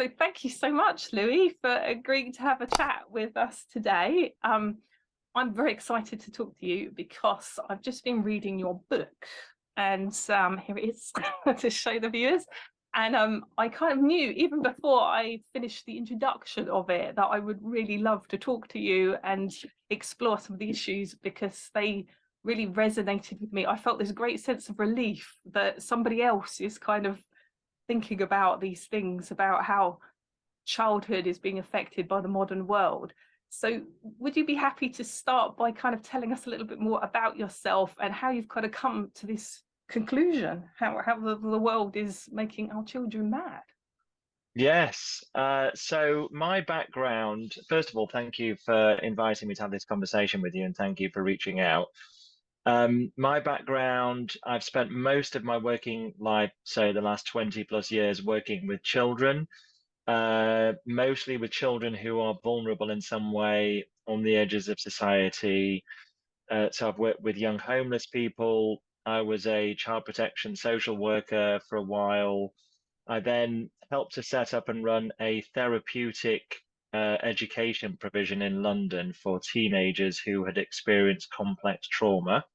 So thank you so much, Louis, for agreeing to have a chat with us today. I'm very excited to talk to you because I've just been reading your book, and here it is to show the viewers. And I kind of knew even before I finished the introduction of it that I would really love to talk to you and explore some of the issues because they really resonated with me. I felt this great sense of relief that somebody else is kind of thinking about these things, about how childhood is being affected by the modern world. So would you be happy to start by kind of telling us a little bit more about yourself and how you've kind of come to this conclusion, how the world is making our children mad? Yes. So my background, first of all, thank you for inviting me to have this conversation with you, and thank you for reaching out. My background, I've spent most of my working life, so the last 20 plus years, working with children, mostly with children who are vulnerable in some way on the edges of society. So I've worked with young homeless people. I was a child protection social worker for a while. I then helped to set up and run a therapeutic education provision in London for teenagers who had experienced complex trauma.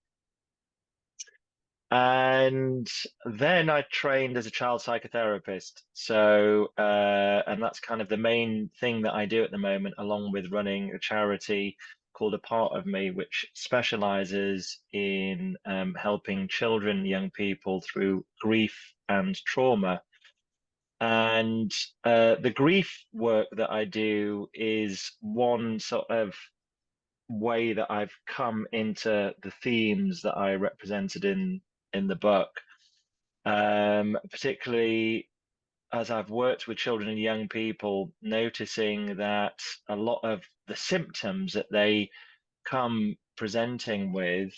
And then I trained as a child psychotherapist. So, and that's kind of the main thing that I do at the moment, along with running a charity called A Part of Me, which specializes in helping children, young people through grief and trauma. And the grief work that I do is one sort of way that I've come into the themes that I represented in the book. Particularly as I've worked with children and young people, noticing that a lot of the symptoms that they come presenting with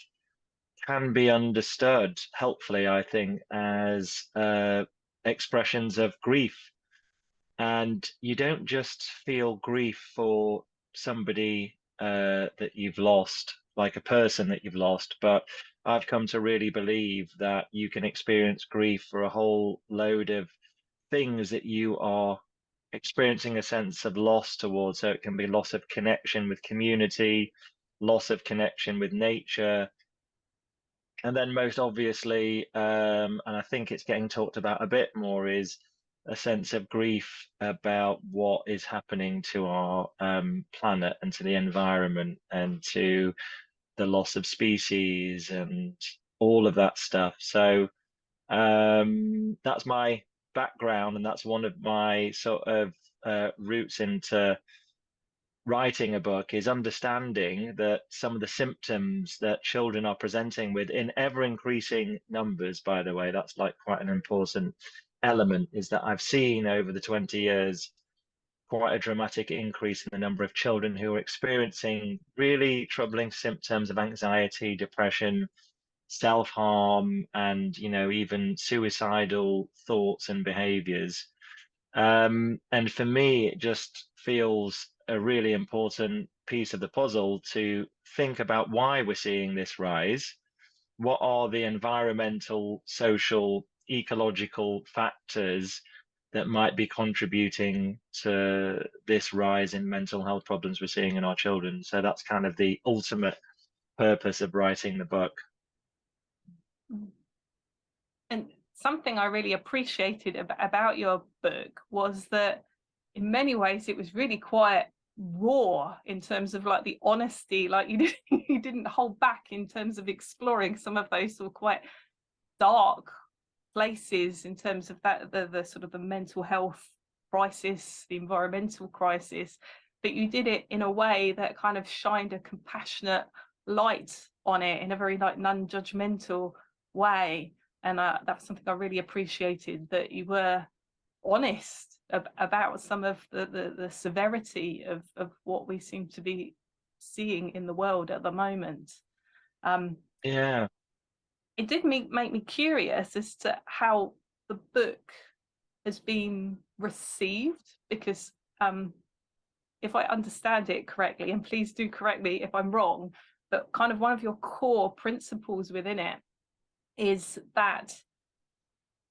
can be understood helpfully, I think, as expressions of grief. And you don't just feel grief for somebody that you've lost, like a person that you've lost, but I've come to really believe that you can experience grief for a whole load of things that you are experiencing a sense of loss towards. So it can be loss of connection with community, loss of connection with nature, and then most obviously, and I think it's getting talked about a bit more, is a sense of grief about what is happening to our planet and to the environment and to the loss of species and all of that stuff. So that's my background, and that's one of my sort of routes into writing a book, is understanding that some of the symptoms that children are presenting with in ever increasing numbers, by the way, that's like quite an important element, is that I've seen over the 20 years quite a dramatic increase in the number of children who are experiencing really troubling symptoms of anxiety, depression, self-harm, and even suicidal thoughts and behaviors. And for me, it just feels a really important piece of the puzzle to think about why we're seeing this rise. What are the environmental, social, ecological factors that might be contributing to this rise in mental health problems we're seeing in our children? So that's kind of the ultimate purpose of writing the book. And something I really appreciated about your book was that in many ways it was really quite raw in terms of like the honesty, like you didn't hold back in terms of exploring some of those sort of quite dark places in terms of that the sort of the mental health crisis, the environmental crisis, but you did it in a way that kind of shined a compassionate light on it in a very like non-judgmental way. And that's something I really appreciated, that you were honest about some of the severity of what we seem to be seeing in the world at the moment. Yeah. It did make me curious as to how the book has been received, because if I understand it correctly, and please do correct me if I'm wrong, but kind of one of your core principles within it is that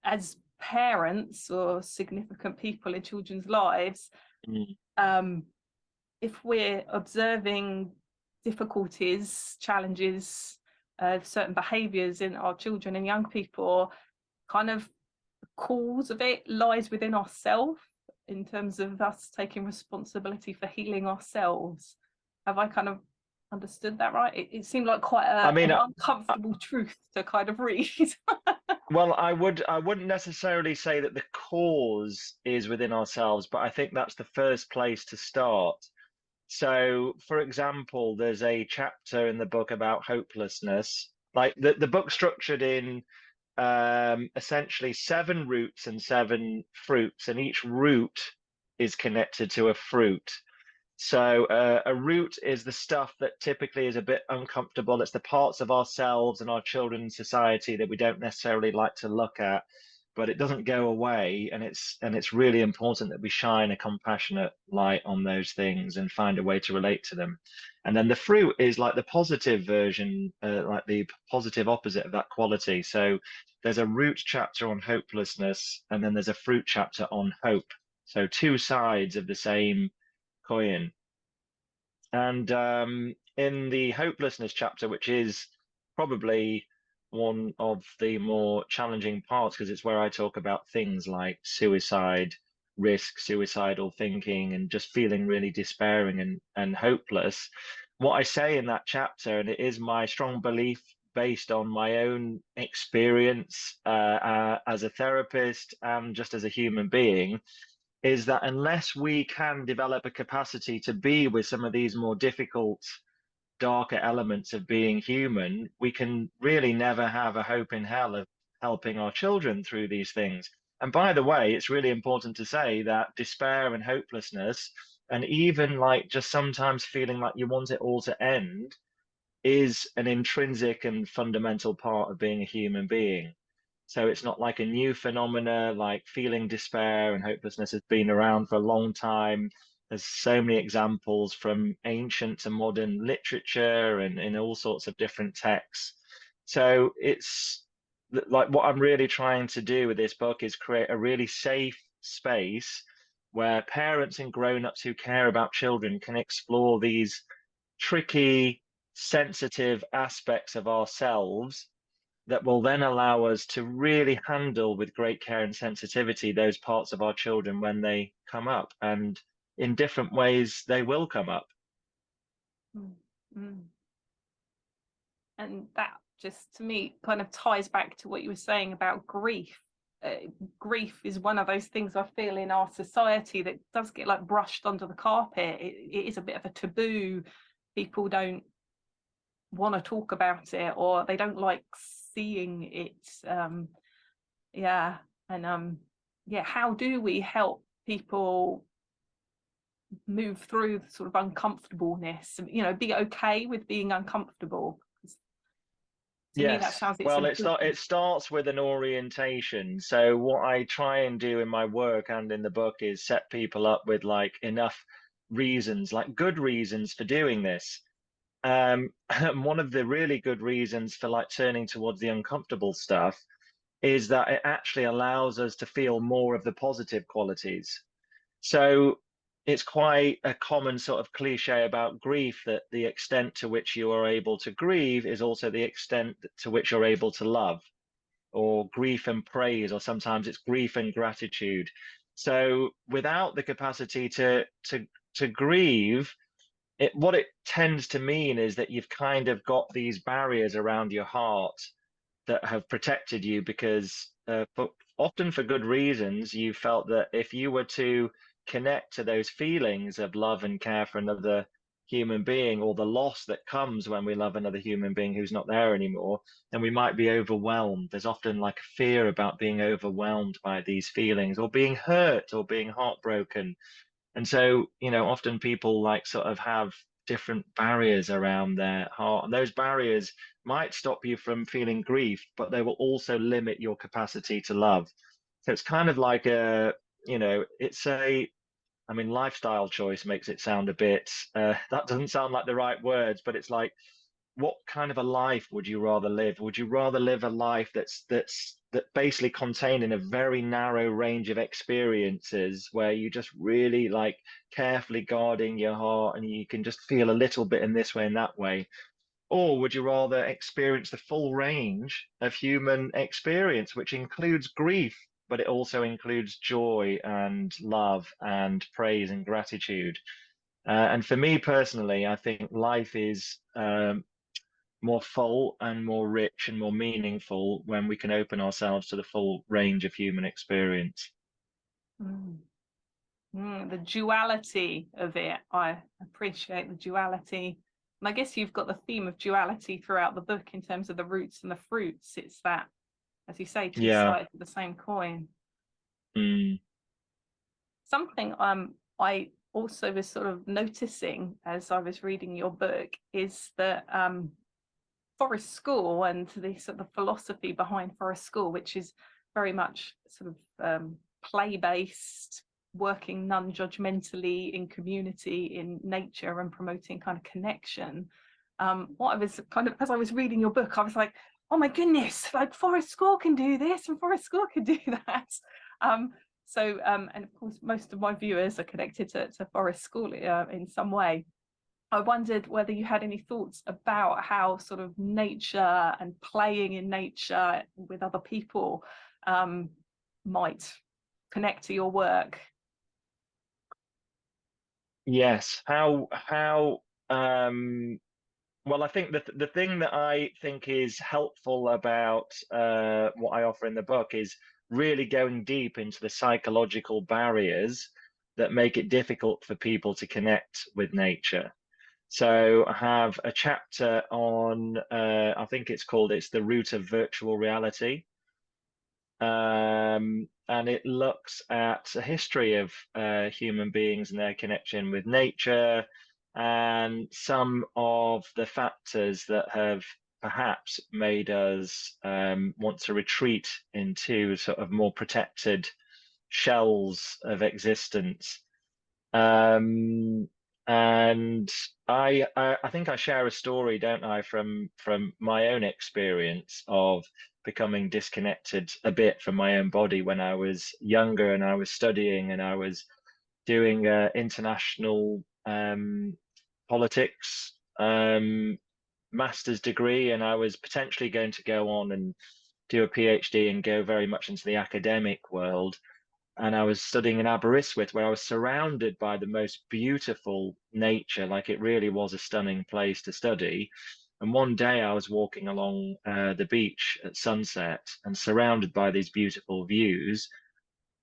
as parents or significant people in children's lives, if we're observing difficulties, challenges, certain behaviours in our children and young people, kind of the cause of it lies within ourselves in terms of us taking responsibility for healing ourselves. Have I kind of understood that right? It seemed like quite an uncomfortable truth to kind of read. Well, I wouldn't necessarily say that the cause is within ourselves, but I think that's the first place to start. So, for example, there's a chapter in the book about hopelessness. Like the book's structured in essentially 7 roots and 7 fruits, and each root is connected to a fruit. So a root is the stuff that typically is a bit uncomfortable. It's the parts of ourselves and our children and society that we don't necessarily like to look at, but it doesn't go away. And it's really important that we shine a compassionate light on those things and find a way to relate to them. And then the fruit is like the positive version, like the positive opposite of that quality. So there's a root chapter on hopelessness, and then there's a fruit chapter on hope. So 2 sides of the same coin. And in the hopelessness chapter, which is probably one of the more challenging parts, because it's where I talk about things like suicide risk, suicidal thinking, and just feeling really despairing and hopeless. What I say in that chapter, and it is my strong belief based on my own experience as a therapist and just as a human being, is that unless we can develop a capacity to be with some of these more difficult, darker elements of being human, we can really never have a hope in hell of helping our children through these things. And by the way, it's really important to say that despair and hopelessness, and even like just sometimes feeling like you want it all to end, is an intrinsic and fundamental part of being a human being. So it's not like a new phenomena, like feeling despair and hopelessness has been around for a long time. There's so many examples from ancient to modern literature and in all sorts of different texts. So it's like what I'm really trying to do with this book is create a really safe space where parents and grown-ups who care about children can explore these tricky, sensitive aspects of ourselves that will then allow us to really handle with great care and sensitivity those parts of our children when they come up, and in different ways they will come up. Mm. And that just to me kind of ties back to what you were saying about grief. Grief is one of those things I feel in our society that does get like brushed under the carpet. It is a bit of a taboo. People don't want to talk about it, or they don't like seeing it. How do we help people move through the sort of uncomfortableness, be okay with being uncomfortable? To me that sounds Well, it starts with an orientation. So what I try and do in my work and in the book is set people up with like enough reasons, like good reasons for doing this. One of the really good reasons for like turning towards the uncomfortable stuff is that it actually allows us to feel more of the positive qualities. So it's quite a common sort of cliche about grief that the extent to which you are able to grieve is also the extent to which you're able to love, or grief and praise, or sometimes it's grief and gratitude. So without the capacity to grieve, what it tends to mean is that you've kind of got these barriers around your heart that have protected you because often for good reasons, you felt that if you were to connect to those feelings of love and care for another human being, or the loss that comes when we love another human being who's not there anymore, then we might be overwhelmed. There's often like a fear about being overwhelmed by these feelings, or being hurt, or being heartbroken. And so, often people like sort of have different barriers around their heart. And those barriers might stop you from feeling grief, but they will also limit your capacity to love. So it's kind of like lifestyle choice makes it sound a bit, that doesn't sound like the right words, but it's like what kind of a life would you rather live? Would you rather live a life that basically contained in a very narrow range of experiences where you just really like carefully guarding your heart and you can just feel a little bit in this way and that way? Or would you rather experience the full range of human experience, which includes grief, but it also includes joy and love and praise and gratitude? And for me personally, I think life is more full and more rich and more meaningful when we can open ourselves to the full range of human experience. Mm. The duality of it, I appreciate the duality. And I guess you've got the theme of duality throughout the book in terms of the roots and the fruits. It's that, as you say, two Yeah. sides of the same coin. Mm. Something I also was sort of noticing as I was reading your book is that Forest School and the sort of philosophy behind Forest School, which is very much sort of play-based, working non-judgmentally in community, in nature, and promoting kind of connection. What I was kind of, as I was reading your book, I was like, oh my goodness, like Forest School can do this and Forest School can do that. And of course, most of my viewers are connected to Forest School in some way. I wondered whether you had any thoughts about how sort of nature and playing in nature with other people might connect to your work. Yes. Well, I think that the thing that I think is helpful about what I offer in the book is really going deep into the psychological barriers that make it difficult for people to connect with nature. So I have a chapter on, I think it's the root of virtual reality. And it looks at a history of human beings and their connection with nature and some of the factors that have perhaps made us want to retreat into sort of more protected shells of existence. Um, and I think I share a story, don't I, from my own experience of becoming disconnected a bit from my own body when I was younger and I was studying and I was doing international politics master's degree, and I was potentially going to go on and do a PhD and go very much into the academic world. And I was studying in Aberystwyth, where I was surrounded by the most beautiful nature. Like it really was a stunning place to study. And one day I was walking along the beach at sunset and surrounded by these beautiful views,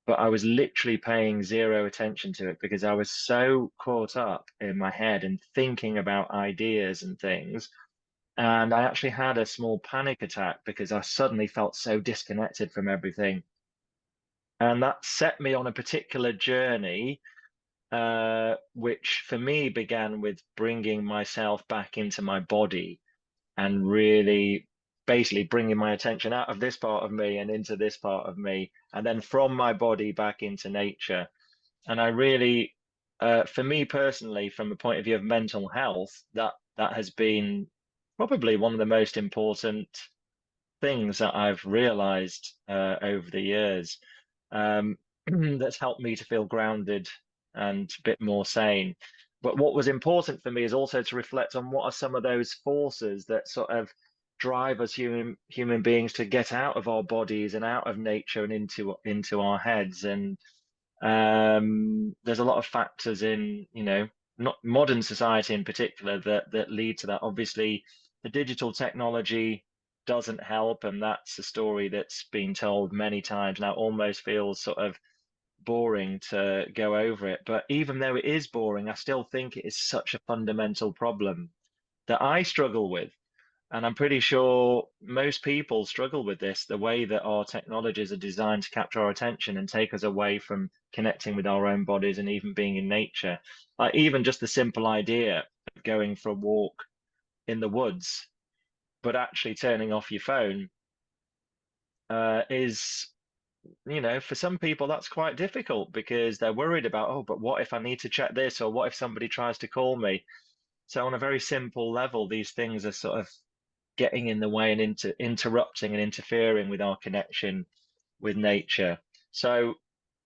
but I was literally paying zero attention to it because I was so caught up in my head and thinking about ideas and things. And I actually had a small panic attack because I suddenly felt so disconnected from everything. And that set me on a particular journey, which for me began with bringing myself back into my body and really basically bringing my attention out of this part of me and into this part of me, and then from my body back into nature. And I really, for me personally, from the point of view of mental health, that has been probably one of the most important things that I've realized over the years, that's helped me to feel grounded and a bit more sane. But what was important for me is also to reflect on what are some of those forces that sort of drive us human beings to get out of our bodies and out of nature and into our heads. And there's a lot of factors in, not modern society in particular that lead to that. Obviously, the digital technology doesn't help, and that's a story that's been told many times now. Almost feels sort of boring to go over it, but even though it is boring, I still think it is such a fundamental problem that I struggle with. And I'm pretty sure most people struggle with this, the way that our technologies are designed to capture our attention and take us away from connecting with our own bodies and even being in nature. Like even just the simple idea of going for a walk in the woods, but actually turning off your phone is, for some people that's quite difficult because they're worried about, oh, but what if I need to check this, or what if somebody tries to call me? So on a very simple level, these things are sort of getting in the way and interrupting and interfering with our connection with nature. So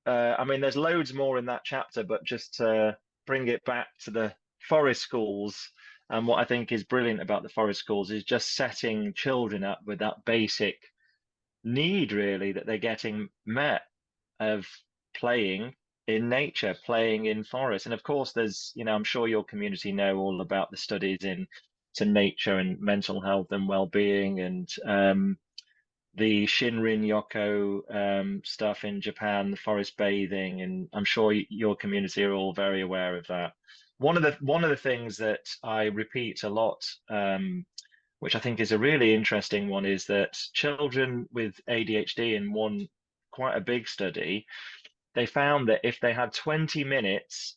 I mean, there's loads more in that chapter, but just to bring it back to the forest schools, and what I think is brilliant about the forest schools is just setting children up with that basic need, really, that they're getting met of playing in nature, playing in forest. And of course, there's, I'm sure your community know all about the studies in to nature and mental health and well-being, and the Shinrin Yoko stuff in Japan, the forest bathing, and I'm sure your community are all very aware of that. One of the things that I repeat a lot, which I think is a really interesting one, is that children with ADHD, in one quite a big study, they found that if they had 20 minutes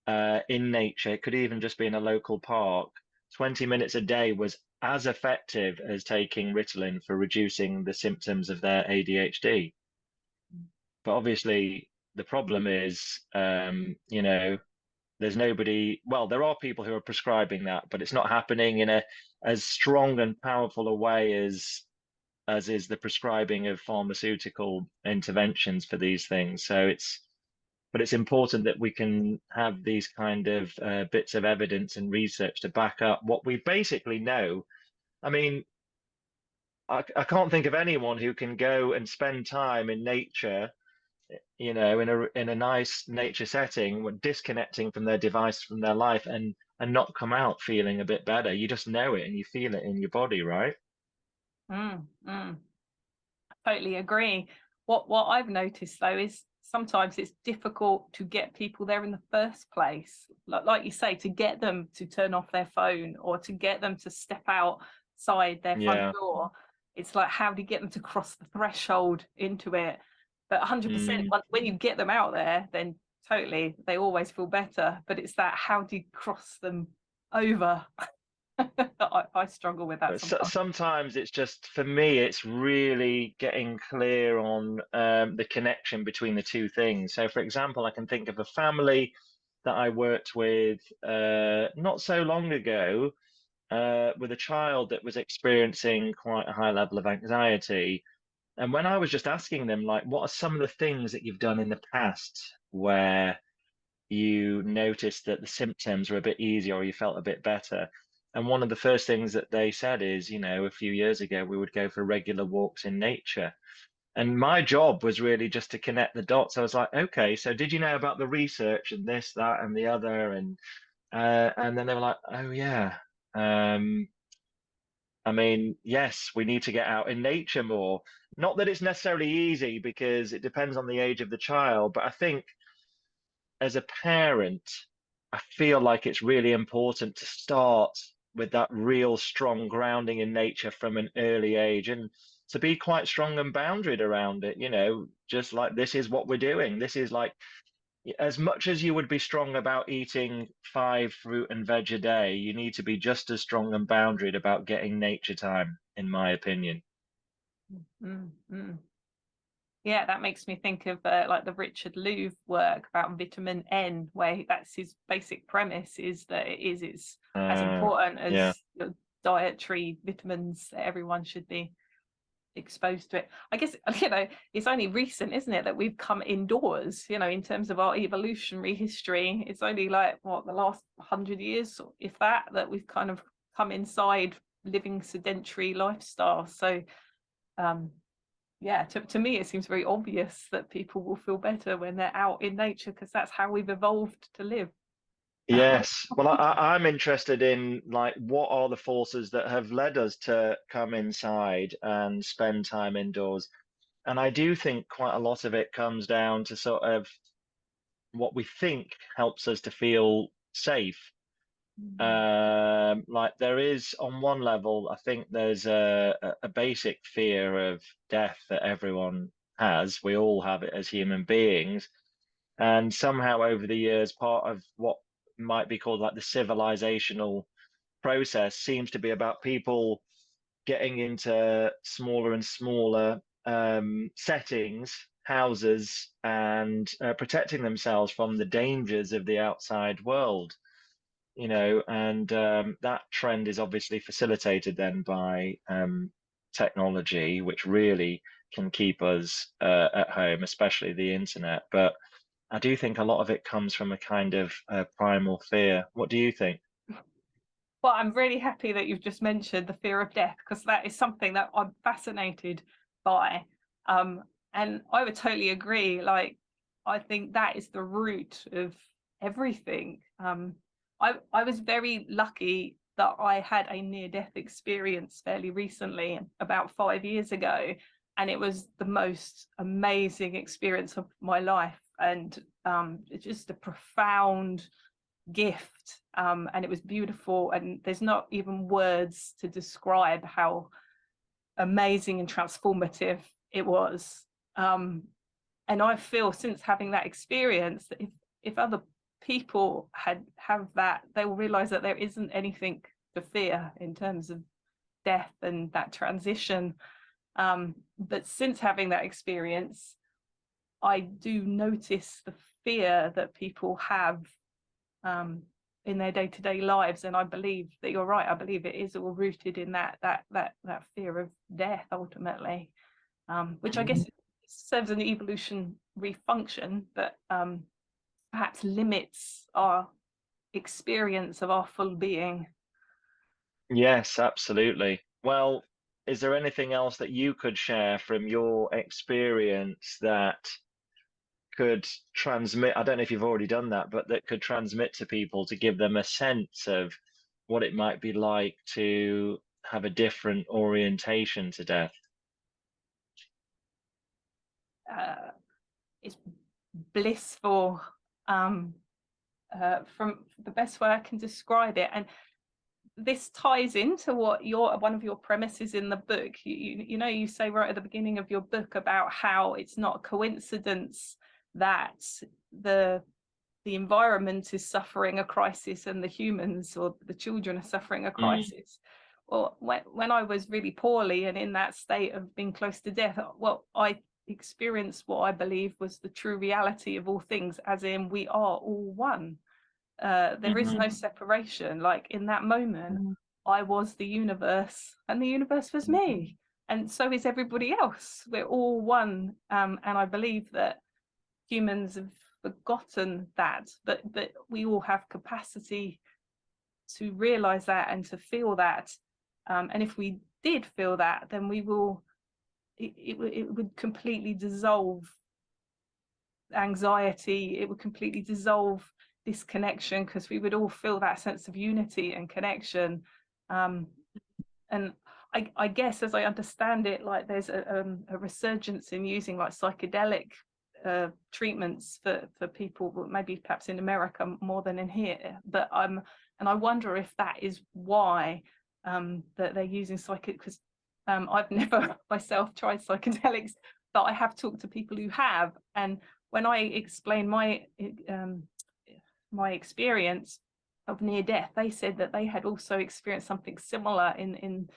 in nature, it could even just be in a local park, 20 minutes a day was as effective as taking Ritalin for reducing the symptoms of their ADHD. But obviously, the problem is, there's nobody, well, there are people who are prescribing that, but it's not happening in a as strong and powerful a way as is the prescribing of pharmaceutical interventions for these things. So it's important that we can have these kind of bits of evidence and research to back up what we basically know. I mean, I can't think of anyone who can go and spend time in nature, in a nice nature setting, disconnecting from their device, from their life, and not come out feeling a bit better. You just know it and you feel it in your body, right? Mm, mm. Totally agree. What I've noticed though is sometimes it's difficult to get people there in the first place. Like you say, to get them to turn off their phone or to get them to step outside their front Yeah. door. It's like, how do you get them to cross the threshold into it? But 100%, Mm. when you get them out there, then totally, they always feel better. But it's that, how do you cross them over? I struggle with that But sometimes. sometimes it's just, for me, it's really getting clear on the connection between the two things. So, for example, I can think of a family that I worked with not so long ago with a child that was experiencing quite a high level of anxiety. And when I was just asking them, like, what are some of the things that you've done in the past where you noticed that the symptoms were a bit easier or you felt a bit better? And one of the first things that they said is, a few years ago, we would go for regular walks in nature. And my job was really just to connect the dots. I was like, okay, so did you know about the research and this, that, and the other? And then they were like, oh yeah. I mean, yes, we need to get out in nature more. Not that it's necessarily easy because it depends on the age of the child, but I think as a parent, I feel like it's really important to start with that real strong grounding in nature from an early age, and to be quite strong and boundaried around it, just like, this is what we're doing. This is like, as much as you would be strong about eating 5 fruit and veg a day, you need to be just as strong and boundaried about getting nature time, in my opinion. Mm, mm. Yeah, that makes me think of like the Richard Louv work about vitamin N, where that's his basic premise, is that it's as Uh, important yeah. as the dietary vitamins that everyone should be exposed to it. I guess, it's only recent, isn't it, that we've come indoors, in terms of our evolutionary history. It's only like, what, the last 100 years, if that we've kind of come inside, living sedentary lifestyle. So, yeah, to me, it seems very obvious that people will feel better when they're out in nature, because that's how we've evolved to live. Yes. Well, I'm interested in, like, what are the forces that have led us to come inside and spend time indoors? And I do think quite a lot of it comes down to sort of what we think helps us to feel safe. Like, there is, on one level, I think there's a basic fear of death that everyone has. We all have it as human beings. And somehow over the years, part of what might be called like the civilizational process seems to be about people getting into smaller and smaller settings, houses, and protecting themselves from the dangers of the outside world. you know, and that trend is obviously facilitated then by technology, which really can keep us at home, especially the internet. But I do think a lot of it comes from a kind of primal fear. What do you think? Well, I'm really happy that you've just mentioned the fear of death, because that is something that I'm fascinated by. Um, and I would totally agree. Like, I think that is the root of everything. I was very lucky that I had a near-death experience fairly recently, about 5 years ago, and it was the most amazing experience of my life, and it's just a profound gift, and it was beautiful, and there's not even words to describe how amazing and transformative it was. And I feel, since having that experience, that if other people have that, they will realize that there isn't anything to fear in terms of death and that transition. But since having that experience, I do notice the fear that people have in their day-to-day lives, and I believe that you're right. I believe it is all rooted in that fear of death ultimately, which I guess serves an evolutionary function, but perhaps limits our experience of our full being. Yes, absolutely. Well, is there anything else that you could share from your experience that could transmit? I don't know if you've already done that, but that could transmit to people to give them a sense of what it might be like to have a different orientation to death. uh, it's blissful, from the best way I can describe it. And this ties into what one of your premises in the book. You know, you say right at the beginning of your book about how it's not a coincidence that the environment is suffering a crisis and the humans or the children are suffering a Mm, crisis. Well, when I was really poorly and in that state of being close to death, well, I experienced what I believe was the true reality of all things, as in we are all one. There is no mhm, separation. Like, in that moment, I was the universe and the universe was mhm, me, and so is everybody else. We're all one. And I believe that humans have forgotten that, but we all have capacity to realize that and to feel that. And if we did feel that, then we will, it would completely dissolve anxiety. It would completely dissolve disconnection, because we would all feel that sense of unity and connection. And I guess, as I understand it, like, there's a resurgence in using like psychedelic treatments for people, maybe perhaps in America more than in here. But and I wonder if that is why that they're using because I've never myself tried psychedelics, but I have talked to people who have, and when I explain my experience of near death, they said that they had also experienced something similar in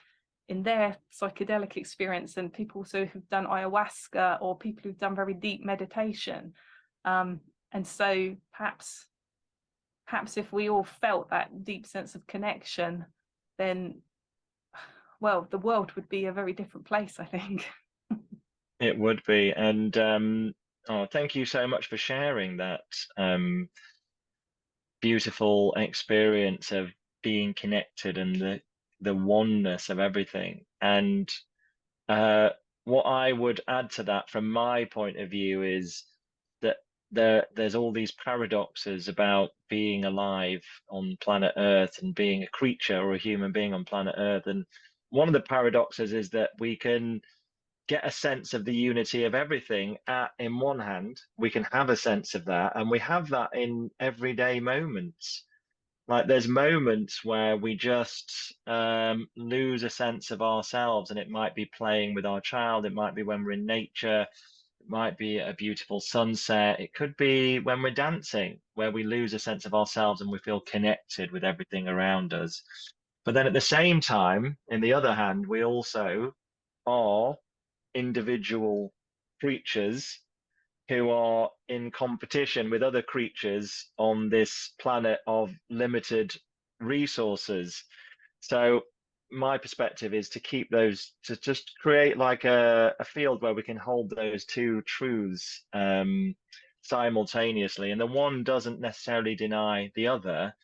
their psychedelic experience, and people also who've done ayahuasca or people who've done very deep meditation. And so perhaps if we all felt that deep sense of connection, then, well, the world would be a very different place, I think. it would be. And oh, thank you so much for sharing that beautiful experience of being connected and the oneness of everything. And uh, what I would add to that from my point of view is that there's all these paradoxes about being alive on planet Earth and being a creature or a human being on planet Earth. And one of the paradoxes is that we can get a sense of the unity of everything in one hand. We can have a sense of that, and we have that in everyday moments. Like, there's moments where we just lose a sense of ourselves, and it might be playing with our child, it might be when we're in nature, it might be a beautiful sunset, it could be when we're dancing, where we lose a sense of ourselves and we feel connected with everything around us. But then at the same time, in the other hand, we also are individual creatures who are in competition with other creatures on this planet of limited resources. So my perspective is to keep those, to just create like a field where we can hold those two truths simultaneously, and the one doesn't necessarily deny the other,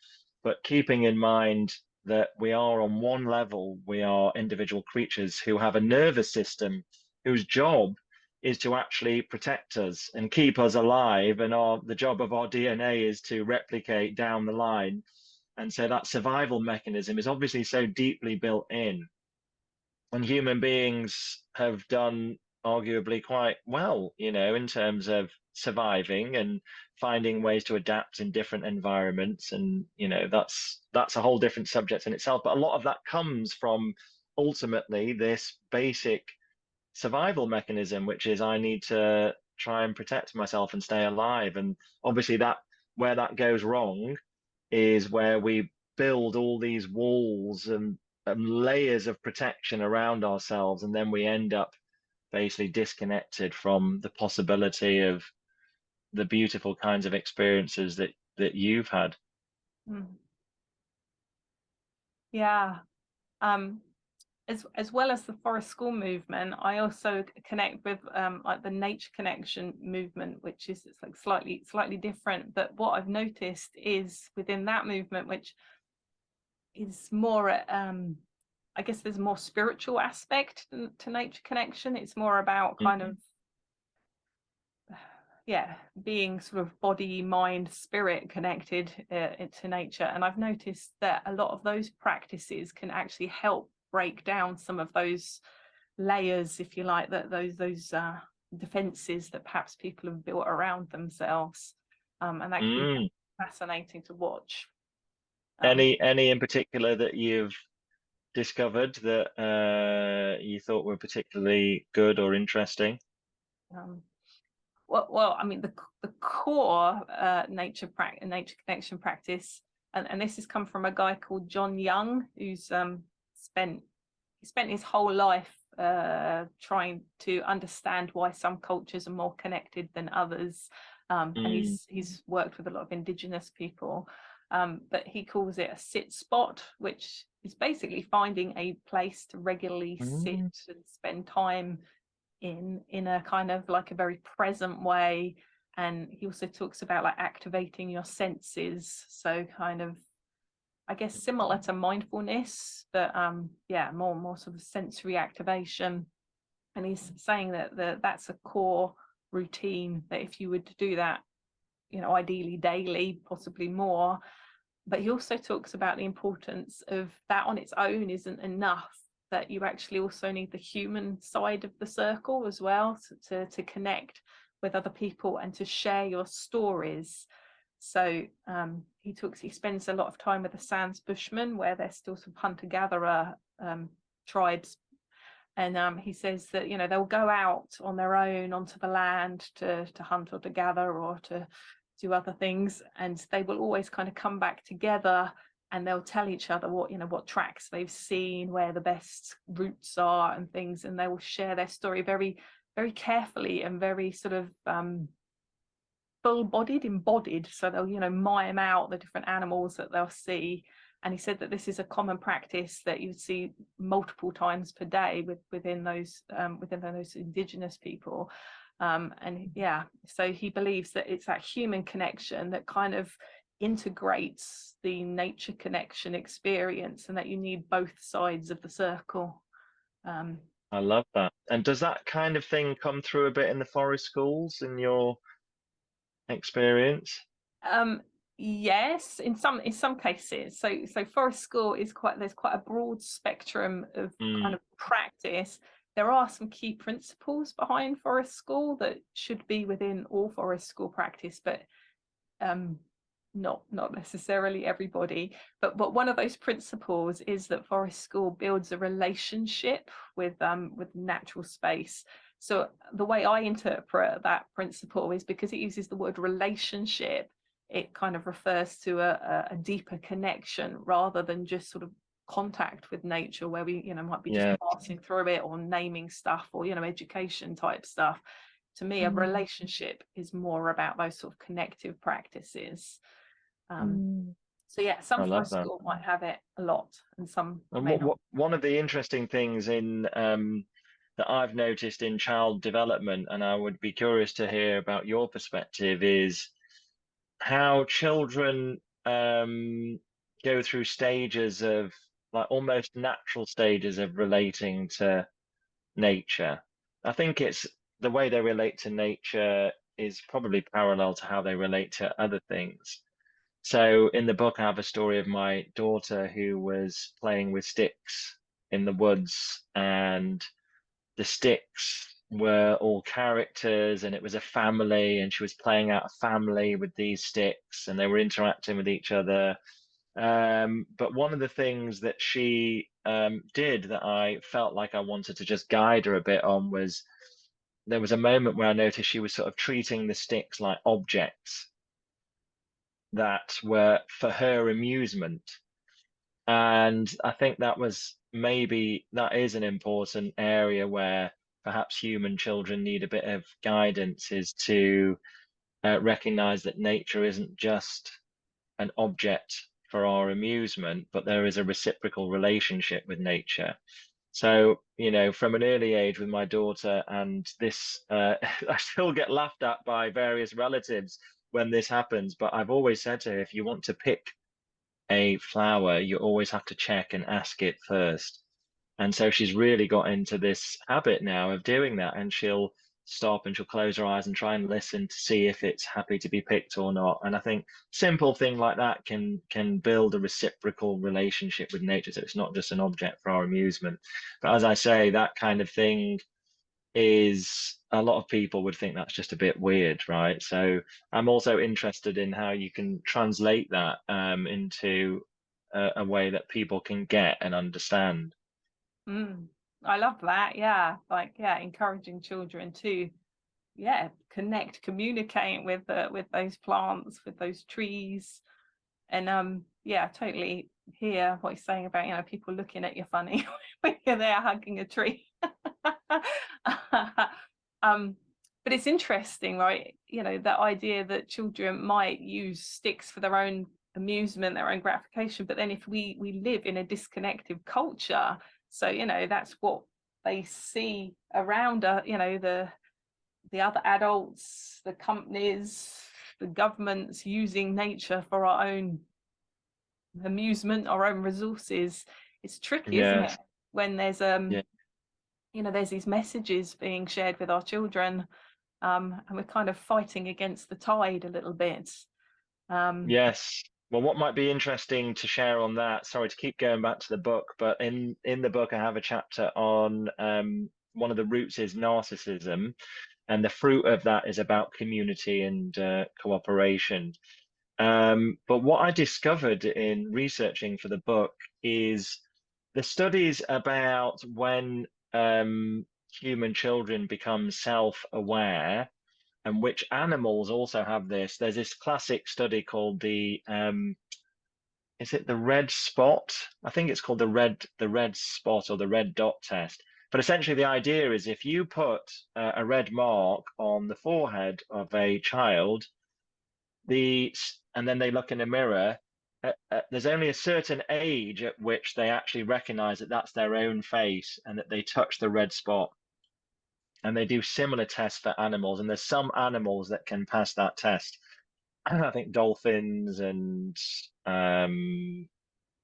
but keeping in mind that we are on one level, we are individual creatures who have a nervous system whose job is to actually protect us and keep us alive, and the job of our DNA is to replicate down the line. And so that survival mechanism is obviously so deeply built in. And human beings have done arguably quite well, in terms of surviving and finding ways to adapt in different environments. And, that's a whole different subject in itself. But a lot of that comes from ultimately this basic survival mechanism, which is I need to try and protect myself and stay alive. And obviously that where that goes wrong is where we build all these walls and layers of protection around ourselves, and then we end up basically disconnected from the possibility of the beautiful kinds of experiences that you've had. Yeah. As well as the forest school movement, I also connect with like the nature connection movement, which is, it's like slightly different. But what I've noticed is within that movement, which is more I guess there's a more spiritual aspect to nature connection. It's more about kind of being sort of body, mind, spirit connected to nature. And I've noticed that a lot of those practices can actually help break down some of those layers, if you like, that those defenses that perhaps people have built around themselves, and that can be fascinating to watch. Any in particular that you've discovered that you thought were particularly good or interesting? Well, I mean, the core nature connection practice, and this has come from a guy called John Young, who's spent his whole life trying to understand why some cultures are more connected than others, and he's worked with a lot of indigenous people, but he calls it a sit spot, which is basically finding a place to regularly sit and spend time in a kind of like a very present way. And he also talks about like activating your senses, so kind of, I guess, similar to mindfulness, but more sort of sensory activation. And he's saying that that's a core routine, that if you were to do that, ideally daily, possibly more. But he also talks about the importance of that on its own isn't enough, that you actually also need the human side of the circle as well, to connect with other people and to share your stories. So he spends a lot of time with the Sans Bushmen, where they're still some hunter-gatherer tribes, and he says that they'll go out on their own onto the land to hunt or to gather or to do other things, and they will always kind of come back together, and they'll tell each other what tracks they've seen, where the best routes are and things, and they will share their story very, very carefully and very sort of full-bodied, embodied. So they'll mime out the different animals that they'll see. And he said that this is a common practice that you would see multiple times per day within those indigenous people. So he believes that it's that human connection that kind of integrates the nature connection experience, and that you need both sides of the circle. I love that. And does that kind of thing come through a bit in the forest schools in your experience? Yes, in some cases. So forest school is there's quite a broad spectrum of kind of practice. There are some key principles behind forest school that should be within all forest school practice, but not necessarily everybody. But one of those principles is that forest school builds a relationship with natural space. So the way I interpret that principle is, because it uses the word relationship, it kind of refers to a deeper connection rather than just sort of contact with nature, where we might be just passing through it or naming stuff or education type stuff. To me, a relationship is more about those sort of connective practices. So yeah, some I high love that. school might have it a lot and some And may not. one of the interesting things in that I've noticed in child development, and I would be curious to hear about your perspective, is how children go through stages of, like, almost natural stages of relating to nature. I think it's the way they relate to nature is probably parallel to how they relate to other things. So in the book, I have a story of my daughter who was playing with sticks in the woods, and the sticks were all characters, and it was a family, and she was playing out a family with these sticks, and they were interacting with each other. But one of the things that she did that I felt like I wanted to just guide her a bit on was there was a moment where I noticed she was sort of treating the sticks like objects that were for her amusement. And I think that was maybe that is an important area where perhaps human children need a bit of guidance, is to recognize that nature isn't just an object for our amusement, but there is a reciprocal relationship with nature. So, from an early age with my daughter, and this, I still get laughed at by various relatives when this happens, but I've always said to her, if you want to pick a flower, you always have to check and ask it first. And so she's really got into this habit now of doing that. And she'll stop and she'll close her eyes and try and listen to see if it's happy to be picked or not. And I think simple thing like that can build a reciprocal relationship with nature. So it's not just an object for our amusement. But as I say, that kind of thing is, a lot of people would think that's just a bit weird, right? So I'm also interested in how you can translate that into a way that people can get and understand. Mm, I love that. Yeah, like yeah, encouraging children to connect, communicate with those plants, with those trees, and I totally hear what you're saying about people looking at you funny when you're there hugging a tree. um, but it's interesting, right? That idea that children might use sticks for their own amusement, their own gratification, but then if we live in a disconnected culture, so that's what they see around the other adults, the companies, the governments using nature for our own amusement, our own resources. It's tricky, isn't Yes, it? When there's yeah, there's these messages being shared with our children, and we're kind of fighting against the tide a little bit. Um, yes. Well, what might be interesting to share on that, sorry to keep going back to the book, but in the book I have a chapter on one of the roots is narcissism, and the fruit of that is about community and cooperation. But what I discovered in researching for the book is the studies about when human children become self-aware, and which animals also have this. There's this classic study called the is it the red spot? I think it's called the red spot or the red dot test. But essentially, the idea is if you put a red mark on the forehead of a child, and then they look in a mirror, there's only a certain age at which they actually recognize that that's their own face and that they touch the red spot. And they do similar tests for animals, and there's some animals that can pass that test. I think dolphins and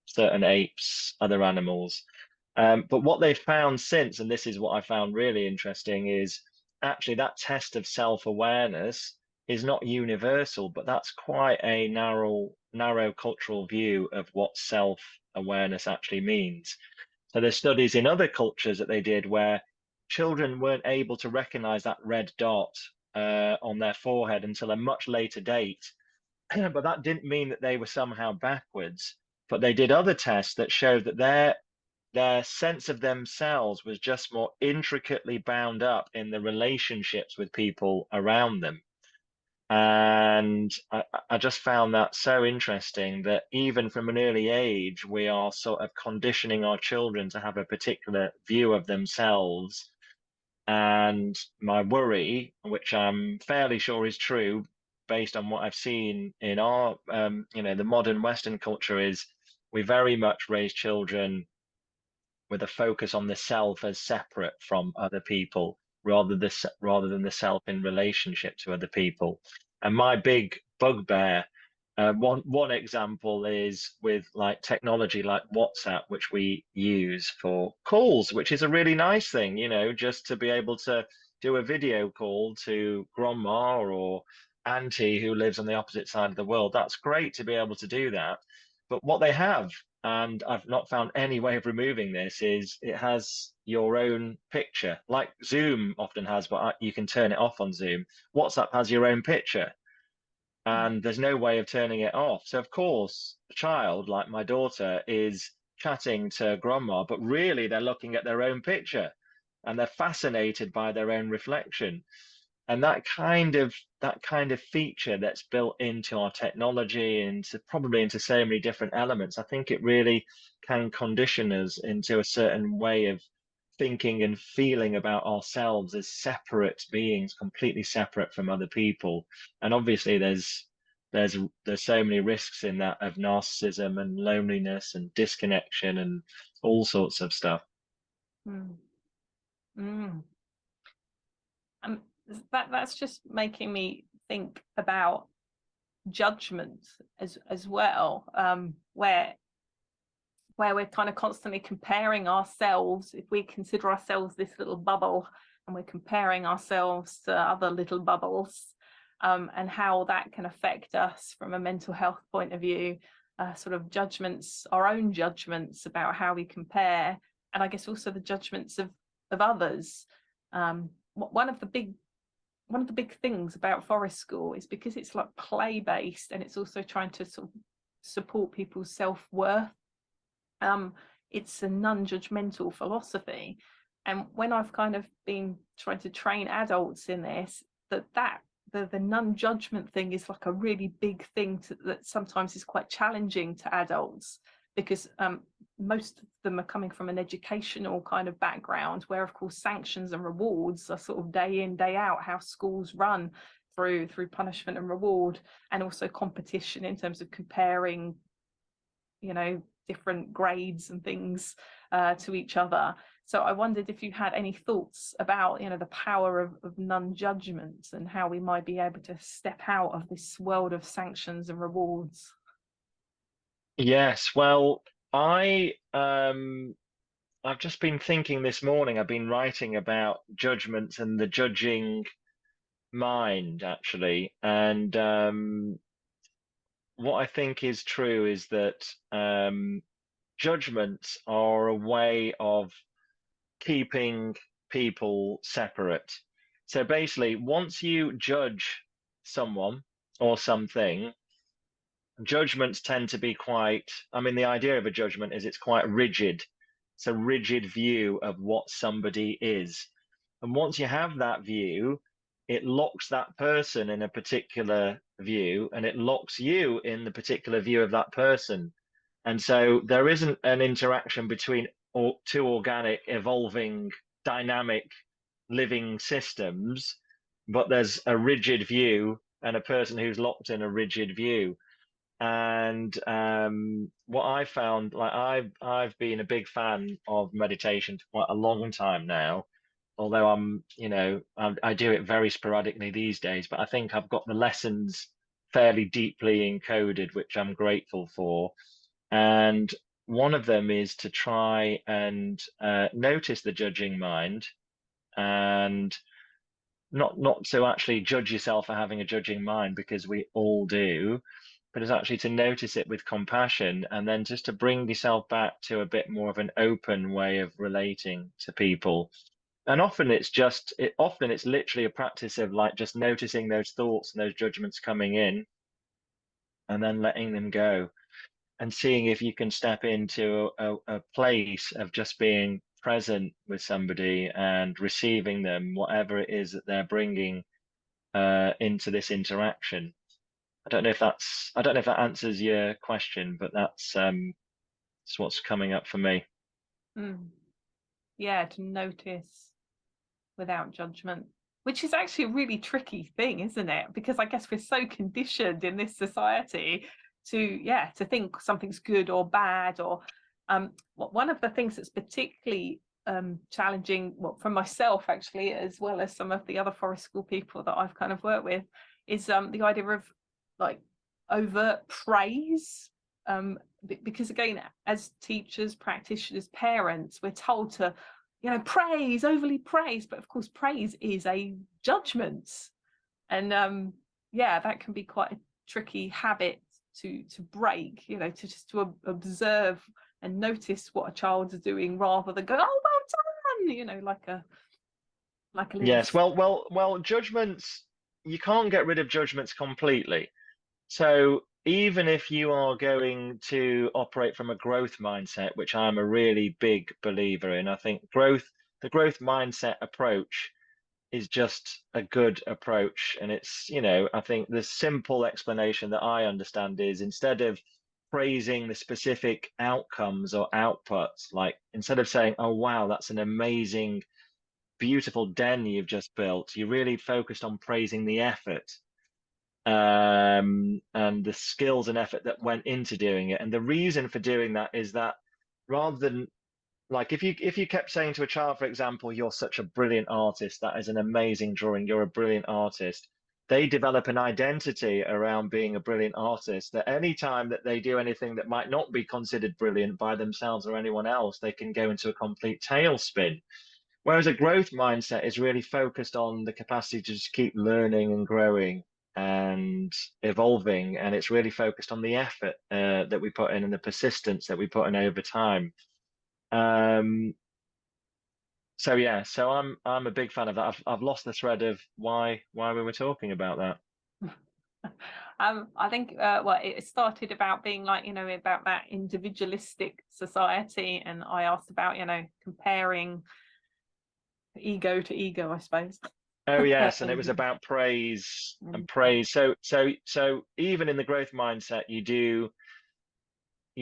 certain apes, other animals. But what they've found since, and this is what I found really interesting, is actually that test of self-awareness is not universal, but that's quite a narrow cultural view of what self-awareness actually means. So there's studies in other cultures that they did where children weren't able to recognize that red dot on their forehead until a much later date. But that didn't mean that they were somehow backwards. But they did other tests that showed that their sense of themselves was just more intricately bound up in the relationships with people around them. And I just found that so interesting that even from an early age, we are sort of conditioning our children to have a particular view of themselves. And my worry, which I'm fairly sure is true, based on what I've seen in our, the modern Western culture, is we very much raise children with a focus on the self as separate from other people, rather than the self in relationship to other people. And my big bugbear, one example is with like technology like WhatsApp, which we use for calls, which is a really nice thing, just to be able to do a video call to grandma or auntie who lives on the opposite side of the world. That's great to be able to do that. But what they have, and I've not found any way of removing this, is it has your own picture, like Zoom often has, but you can turn it off on Zoom. WhatsApp has your own picture, and there's no way of turning it off. So, of course, a child like my daughter is chatting to grandma, but really they're looking at their own picture and they're fascinated by their own reflection. And that kind of feature that's built into our technology and probably into so many different elements, I think it really can condition us into a certain way of thinking and feeling about ourselves as separate beings, completely separate from other people. And obviously there's so many risks in that, of narcissism and loneliness and disconnection and all sorts of stuff. Mm. Mm. Um, that's just making me think about judgment as well, where we're kind of constantly comparing ourselves. If we consider ourselves this little bubble and we're comparing ourselves to other little bubbles, and how that can affect us from a mental health point of view, sort of judgments, our own judgments about how we compare, and I guess also the judgments of others. One of the big things about Forest School is because it's like play based, and it's also trying to sort of support people's self-worth. It's a non-judgmental philosophy, and when I've kind of been trying to train adults in this, the non-judgment thing is like a really big thing that sometimes is quite challenging to adults, because most of them are coming from an educational kind of background, where of course sanctions and rewards are sort of day in, day out how schools run, through punishment and reward, and also competition in terms of comparing different grades and things to each other. So I wondered if you had any thoughts about the power of non-judgment and how we might be able to step out of this world of sanctions and rewards. Yes, well, I've just been thinking this morning, I've been writing about judgments and the judging mind, actually. And what I think is true is that judgments are a way of keeping people separate. So basically, once you judge someone or something, judgments tend to be the idea of a judgment is it's quite rigid. It's a rigid view of what somebody is. And once you have that view, it locks that person in a particular view, and it locks you in the particular view of that person. And so there isn't an interaction between two organic, evolving, dynamic, living systems, but there's a rigid view and a person who's locked in a rigid view. And what I found, like I've been a big fan of meditation for quite a long time now, although I do it very sporadically these days, but I think I've got the lessons fairly deeply encoded, which I'm grateful for. And one of them is to try and notice the judging mind, and not to actually judge yourself for having a judging mind, because we all do, but it's actually to notice it with compassion, and then just to bring yourself back to a bit more of an open way of relating to people. And often it's literally a practice of like just noticing those thoughts and those judgments coming in, and then letting them go, and seeing if you can step into a place of just being present with somebody and receiving them, whatever it is that they're bringing into this interaction. I don't know if that answers your question, but that's what's coming up for me. Mm. Yeah, to notice without judgment. which is actually a really tricky thing, isn't it? Because I guess we're so conditioned in this society to think something's good or bad. Or one of the things that's particularly challenging, well, for myself actually, as well as some of the other forest school people that I've kind of worked with, is the idea of like overt praise. Because again, as teachers, practitioners, parents, we're told to, praise, overly praise, but of course praise is a judgment. And that can be quite a tricky habit to break, to just to observe and notice what a child's doing rather than go, oh, well done, like a little. Yes, well, judgments, you can't get rid of judgments completely. So even if you are going to operate from a growth mindset, which I'm a really big believer in, I think the growth mindset approach is just a good approach. And it's, I think the simple explanation that I understand is, instead of praising the specific outcomes or outputs, like instead of saying, oh, wow, that's an amazing, beautiful den you've just built, you really focused on praising the effort, and the skills and effort that went into doing it. And the reason for doing that is that, rather than, like, if you kept saying to a child, for example, you're such a brilliant artist, that is an amazing drawing, you're a brilliant artist, they develop an identity around being a brilliant artist, that any time that they do anything that might not be considered brilliant by themselves or anyone else, they can go into a complete tailspin. Whereas a growth mindset is really focused on the capacity to just keep learning and growing and evolving, and it's really focused on the effort that we put in and the persistence that we put in over time. Um, so yeah, so I'm a big fan of that. I've lost the thread of why we were talking about that. I think it started about being like, about that individualistic society, and I asked about, comparing ego to ego, I suppose. Oh yes, and it was about praise and praise. So even in the growth mindset, you're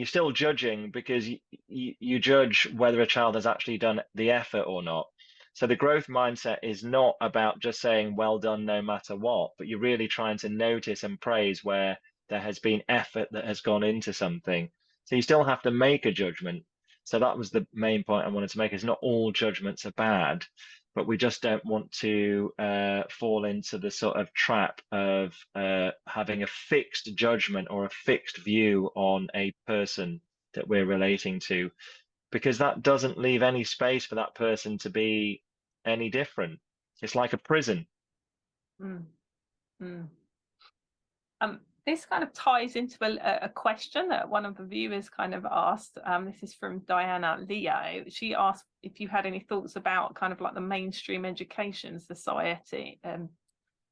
still judging, because you judge whether a child has actually done the effort or not. So the growth mindset is not about just saying well done no matter what, but you're really trying to notice and praise where there has been effort that has gone into something. So you still have to make a judgment. So that was the main point I wanted to make, is not all judgments are bad, but we just don't want to fall into the sort of trap of having a fixed judgment or a fixed view on a person that we're relating to, because that doesn't leave any space for that person to be any different. It's like a prison. Mm, mm. This kind of ties into a question that one of the viewers kind of asked. This is from Diana Leo. She asked if you had any thoughts about kind of like the mainstream education society,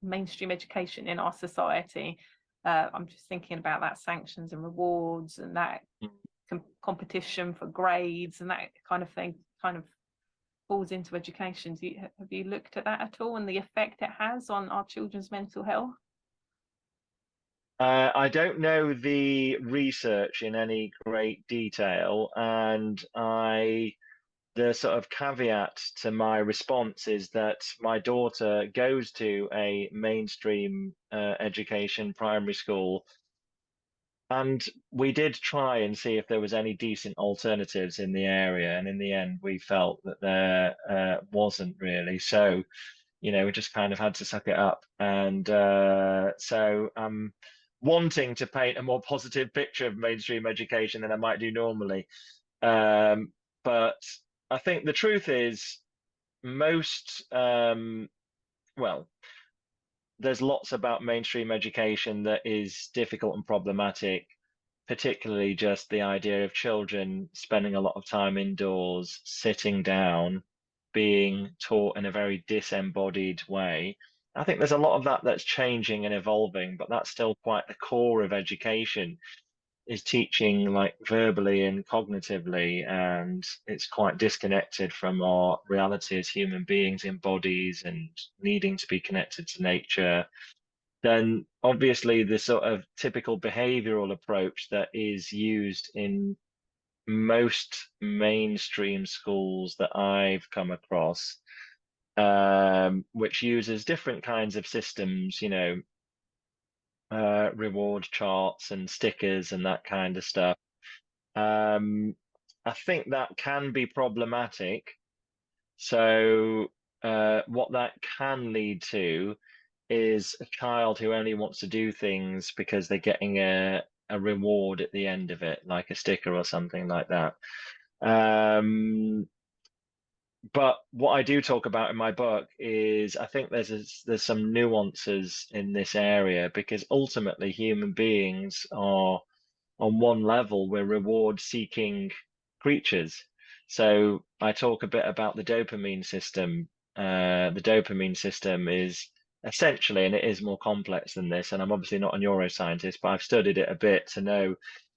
mainstream education in our society. I'm just thinking about that sanctions and rewards and that competition for grades and that kind of thing kind of falls into education. Have you looked at that at all, and the effect it has on our children's mental health? I don't know the research in any great detail, and the sort of caveat to my response is that my daughter goes to a mainstream education primary school, and we did try and see if there was any decent alternatives in the area, and in the end we felt that there wasn't really. So, we just kind of had to suck it up. And so I'm wanting to paint a more positive picture of mainstream education than I might do normally. But I think the truth is, well, there's lots about mainstream education that is difficult and problematic, particularly just the idea of children spending a lot of time indoors, sitting down, being taught in a very disembodied way. I think there's a lot of that that's changing and evolving, but that's still quite the core of education, is teaching like verbally and cognitively, and it's quite disconnected from our reality as human beings in bodies and needing to be connected to nature. Then obviously the sort of typical behavioral approach that is used in most mainstream schools that I've come across which uses different kinds of systems, you know, reward charts and stickers and that kind of stuff. I think that can be problematic. So what that can lead to is a child who only wants to do things because they're getting a reward at the end of it, like a sticker or something like that. But what I do talk about in my book is I think there's some nuances in this area, because ultimately human beings are, on one level, we're reward seeking creatures. So I talk a bit about the dopamine system. The dopamine system is essentially, and it is more complex than this, and I'm obviously not a neuroscientist, but I've studied it a bit to know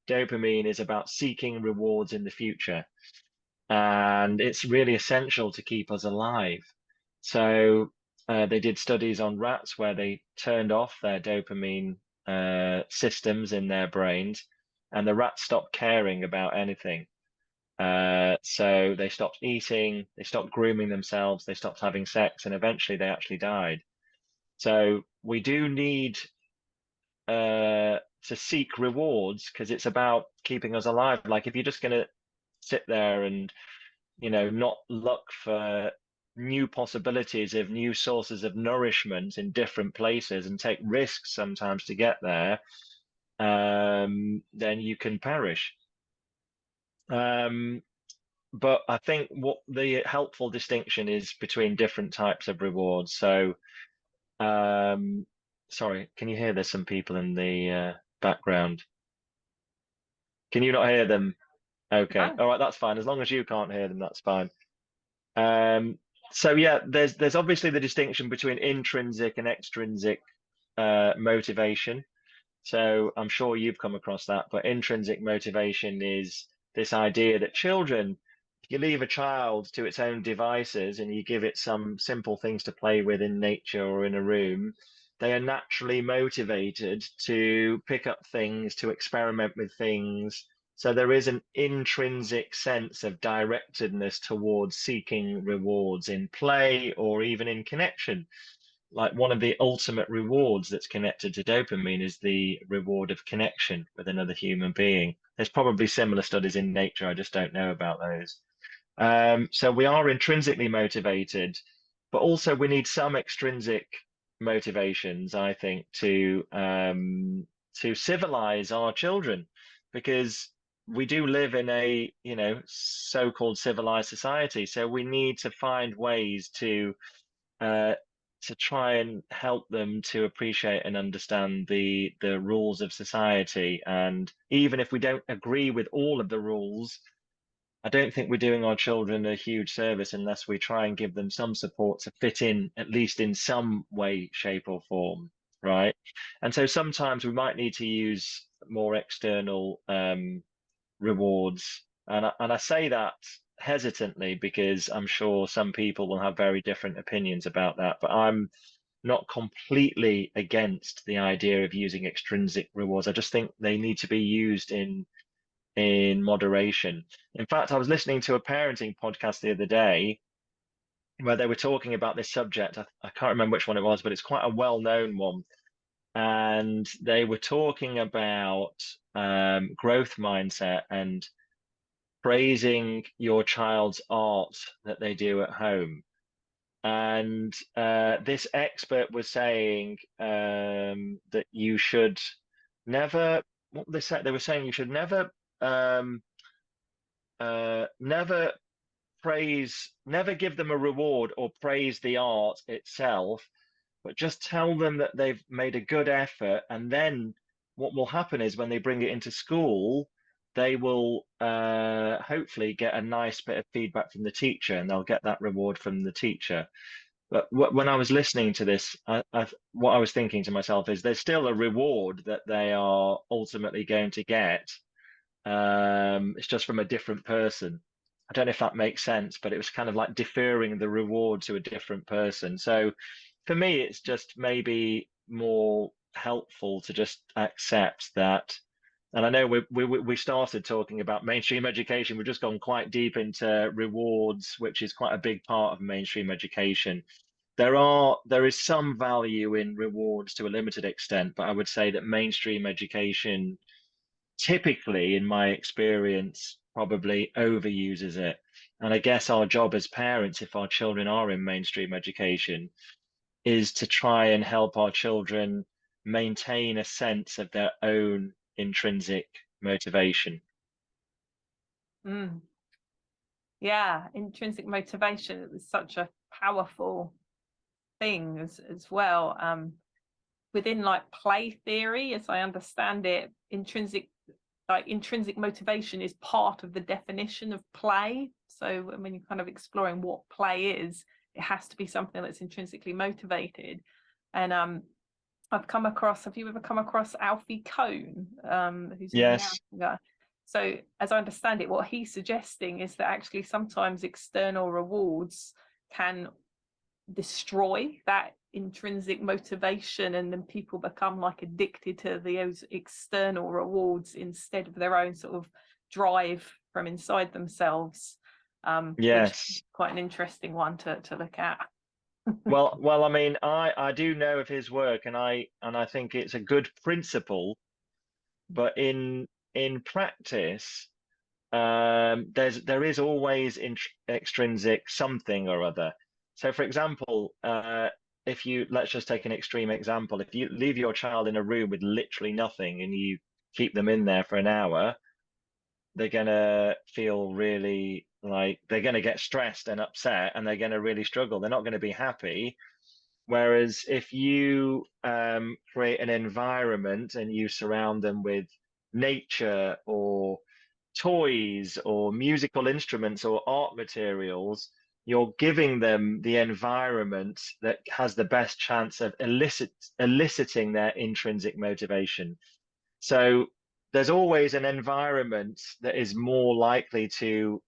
dopamine is about seeking rewards in the future. And it's really essential to keep us alive. So they did studies on rats where they turned off their dopamine systems in their brains, and the rats stopped caring about anything. So they stopped eating, they stopped grooming themselves, they stopped having sex, and eventually they actually died. So we do need to seek rewards, because it's about keeping us alive. Like if you're just going to sit there and, you know, not look for new possibilities of new sources of nourishment in different places and take risks sometimes to get there, then you can perish. But I think what the helpful distinction is between different types of rewards. So, sorry, can you hear there's some people in the background? Can you not hear them? Okay, No. all right, that's fine. As long as you can't hear them, that's fine. So yeah, there's obviously the distinction between intrinsic and extrinsic motivation. So I'm sure you've come across that, but intrinsic motivation is this idea that children, if you leave a child to its own devices and you give it some simple things to play with in nature or in a room, they are naturally motivated to pick up things, to experiment with things. So there is an intrinsic sense of directedness towards seeking rewards in play or even in connection. Like one of the ultimate rewards that's connected to dopamine is the reward of connection with another human being. There's probably similar studies in nature, I just don't know about those. So we are intrinsically motivated, but also we need some extrinsic motivations, I think, to civilize our children, because we do live in a, you know, so-called civilized society. So we need to find ways uh, to try and help them to appreciate and understand the rules of society. And even if we don't agree with all of the rules, I don't think we're doing our children a huge service unless we try and give them some support to fit in, at least in some way, shape, or form, right? And so sometimes we might need to use more external rewards. And I say that hesitantly because I'm sure some people will have very different opinions about that, but I'm not completely against the idea of using extrinsic rewards. I just think they need to be used in moderation. In fact, I was listening to a parenting podcast the other day where they were talking about this subject. I can't remember which one it was, but it's quite a well-known one. And they were talking about growth mindset and praising your child's art that they do at home. And this expert was saying that you should never, what they said, they were saying you should um, never never give them a reward or praise the art itself, but just tell them that they've made a good effort. And then what will happen is when they bring it into school, they will hopefully get a nice bit of feedback from the teacher, and they'll get that reward from the teacher. But when I was listening to this, what I was thinking to myself is there's still a reward that they are ultimately going to get. It's just from a different person. I don't know if that makes sense, but it was kind of like deferring the reward to a different person. So for me, it's just maybe more helpful to just accept that And I know we started talking about mainstream education. We've just gone quite deep into rewards, which is quite a big part of mainstream education. There is some value in rewards to a limited extent, but I would say that mainstream education typically, in my experience, probably overuses it. And I guess our job as parents, if our children are in mainstream education, is to try and help our children maintain a sense of their own intrinsic motivation. Mm. Yeah, intrinsic motivation is such a powerful thing as well. Within like play theory, as I understand it, intrinsic motivation is part of the definition of play. So when you're kind of exploring what play is, it has to be something that's intrinsically motivated. And have you ever come across Alfie Kohn, who's a Yes, American? So as I understand it, what he's suggesting is that actually sometimes external rewards can destroy that intrinsic motivation, and then people become like addicted to those external rewards instead of their own sort of drive from inside themselves, which is yes. quite an interesting one to look at. Well, I mean, I do know of his work, and I think it's a good principle, but in practice, there is always extrinsic something or other. So, for example, if you let's just take an extreme example. If you leave your child in a room with literally nothing and you keep them in there for an hour, they're gonna feel really like they're gonna get stressed and upset, and they're gonna really struggle. They're not gonna be happy. Whereas if you create an environment and you surround them with nature or toys or musical instruments or art materials, you're giving them the environment that has the best chance of eliciting their intrinsic motivation. So there's always an environment that is more likely to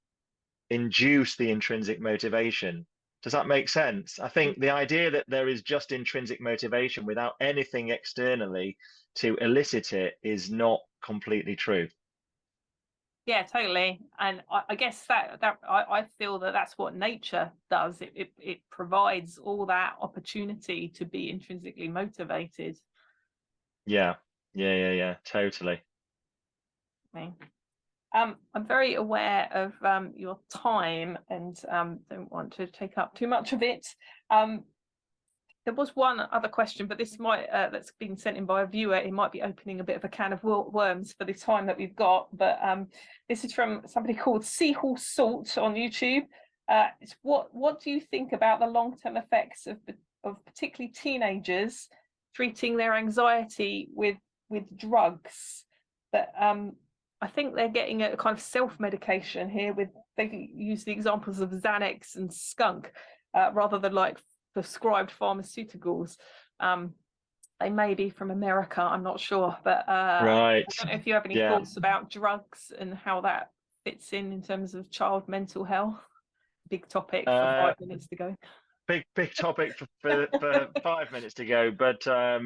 induce the intrinsic motivation. Does that make sense? I think the idea that there is just intrinsic motivation without anything externally to elicit it is not completely true. Yeah, totally. And I guess I feel that that's what nature does. It provides all that opportunity to be intrinsically motivated. Yeah, yeah, totally. I'm very aware of your time, and don't want to take up too much of it. There was one other question, but this might that's been sent in by a viewer. It might be opening a bit of a can of worms for the time that we've got. But this is from somebody called Seahorse Salt on YouTube. It's what do you think about the long-term effects of particularly teenagers treating their anxiety with drugs? That I think they're getting a kind of self-medication here. They use the examples of Xanax and skunk rather than like prescribed pharmaceuticals. They may be from America, I'm not sure, but I Right. don't know if you have any Yeah. thoughts about drugs and how that fits in terms of child mental health. Big topic for Uh, 5 minutes to go. big topic for 5 minutes to go. But I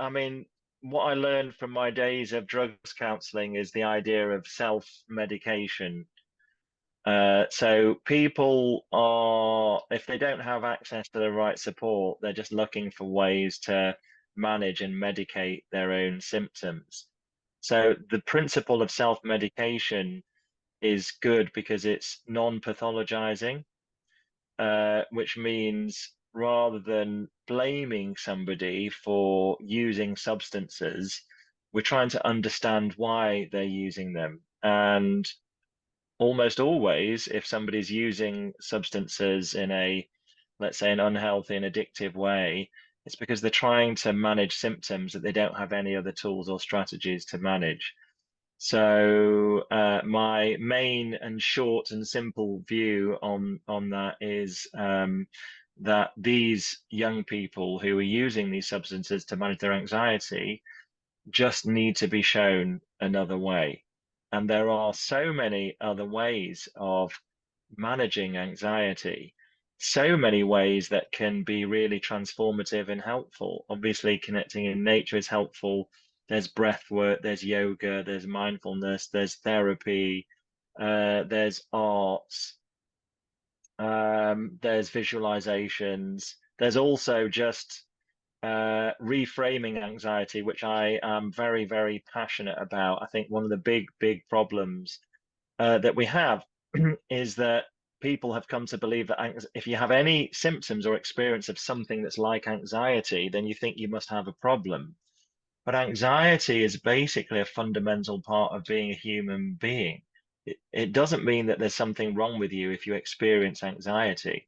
mean, what I learned from my days of drugs counseling is the idea of self-medication. So people are, if they don't have access to the right support, they're just looking for ways to manage and medicate their own symptoms. So the principle of self-medication is good because it's non-pathologizing, which means rather than blaming somebody for using substances, we're trying to understand why they're using them. And almost always, if somebody's using substances in a, let's say, an unhealthy and addictive way, it's because they're trying to manage symptoms that they don't have any other tools or strategies to manage. So my main and short and simple view on that is that these young people who are using these substances to manage their anxiety just need to be shown another way. And there are so many other ways of managing anxiety, so many ways that can be really transformative and helpful. Obviously, connecting in nature is helpful. There's breath work, there's yoga, there's mindfulness, there's therapy, there's arts, there's visualizations. There's also just reframing anxiety, which I am very, very passionate about. I think one of the big problems that we have is that people have come to believe that if you have any symptoms or experience of something that's like anxiety, then you think you must have a problem. But anxiety is basically a fundamental part of being a human being. It doesn't mean that there's something wrong with you if you experience anxiety.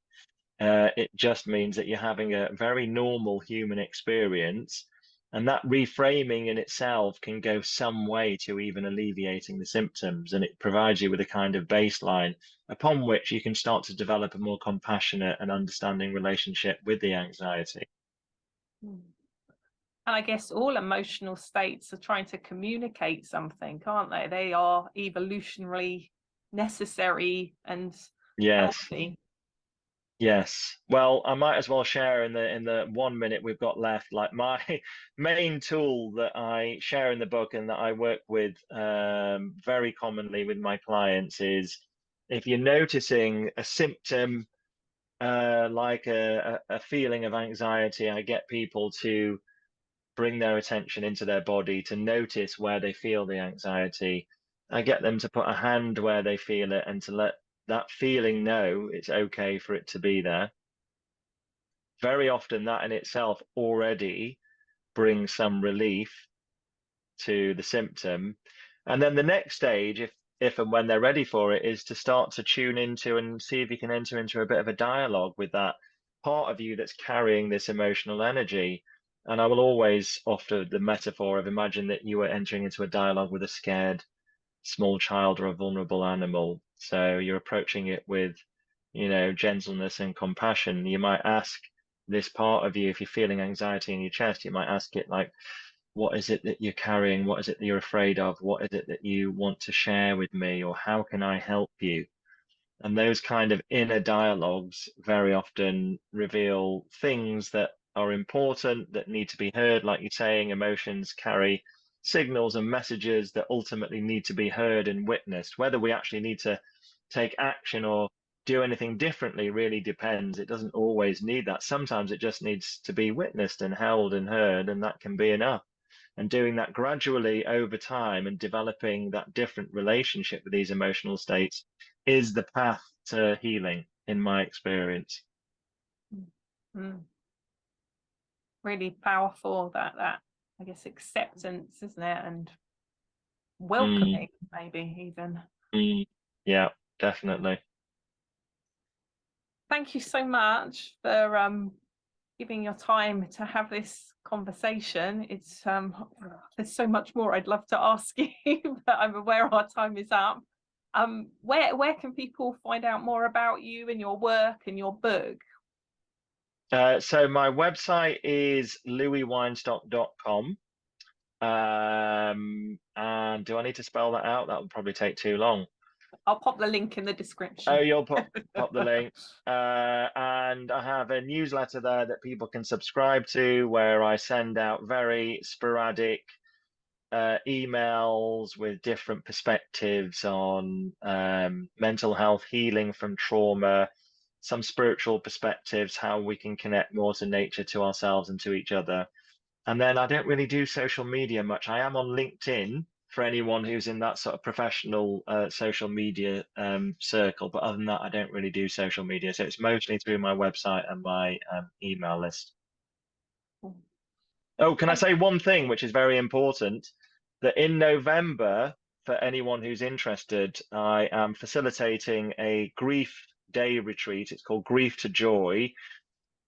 It just means that you're having a very normal human experience, and that reframing in itself can go some way to even alleviating the symptoms. And it provides you with a kind of baseline upon which you can start to develop a more compassionate and understanding relationship with the anxiety. Mm. And I guess all emotional states are trying to communicate something, can't they? They are evolutionarily necessary and Yes. healthy. Yes. Well, I might as well share in the 1 minute we've got left, like my main tool that I share in the book and that I work with very commonly with my clients is, if you're noticing a symptom like a feeling of anxiety, I get people to bring their attention into their body to notice where they feel the anxiety. I get them to put a hand where they feel it and to let that feeling know it's okay for it to be there. Very often that in itself already brings some relief to the symptom. And then the next stage, if and when they're ready for it, is to start to tune into and see if you can enter into a bit of a dialogue with that part of you that's carrying this emotional energy. And I will always offer the metaphor of, imagine that you are entering into a dialogue with a scared small child or a vulnerable animal. So you're approaching it with, gentleness and compassion. You might ask this part of you, if you're feeling anxiety in your chest, you might ask it like, what is it that you're carrying? What is it that you're afraid of? What is it that you want to share with me? Or how can I help you? And those kind of inner dialogues very often reveal things that are important, that need to be heard. Like you're saying, emotions carry signals and messages that ultimately need to be heard and witnessed. Whether we actually need to take action or do anything differently really depends. It doesn't always need that. Sometimes it just needs to be witnessed and held and heard, and that can be enough. And doing that gradually over time and developing that different relationship with these emotional states is the path to healing, in my experience. Mm. Really powerful, that I guess acceptance, isn't it? And Mm, welcoming, maybe even. yeah, definitely. Thank you so much for giving your time to have this conversation. It's there's so much more I'd love to ask you, but I'm aware our time is up. Where can people find out more about you and your work and your book? So my website is louisweinstock.com. And do I need to spell that out? That would probably take too long. I'll pop the link in the Oh, description. you'll pop the link. And I have a newsletter there that people can subscribe to, where I send out very sporadic emails with different perspectives on mental health, healing from trauma, some spiritual perspectives, how we can connect more to nature, to ourselves, and to each other. And then I don't really do social media much. I am on LinkedIn for anyone who's in that sort of professional social media circle. But other than that, I don't really do social media. So it's mostly through my website and my email list. Oh, can I Thank say one thing which is very important? That in November, for anyone who's interested, I am facilitating a grief day retreat. It's called Grief to Joy.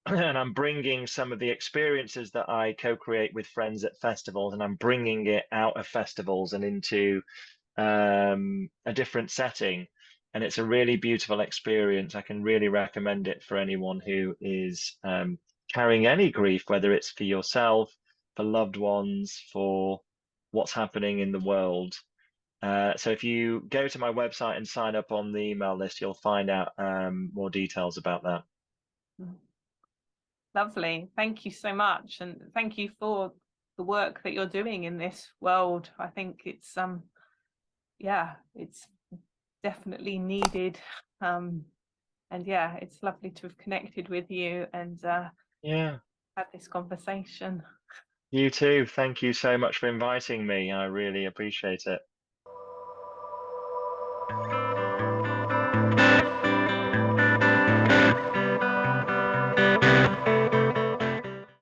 And I'm bringing some of the experiences that I co-create with friends at festivals, and I'm bringing it out of festivals and into a different setting. And it's a really beautiful experience. I can really recommend it for anyone who is carrying any grief, whether it's for yourself, for loved ones, for what's happening in the world. So if you go to my website and sign up on the email list, you'll find out more details about that. Lovely. Thank you so much. And thank you for the work that you're doing in this world. I think it's yeah, it's definitely needed. And yeah, it's lovely to have connected with you and Yeah. had this conversation. You too. Thank you so much for inviting me. I really appreciate it.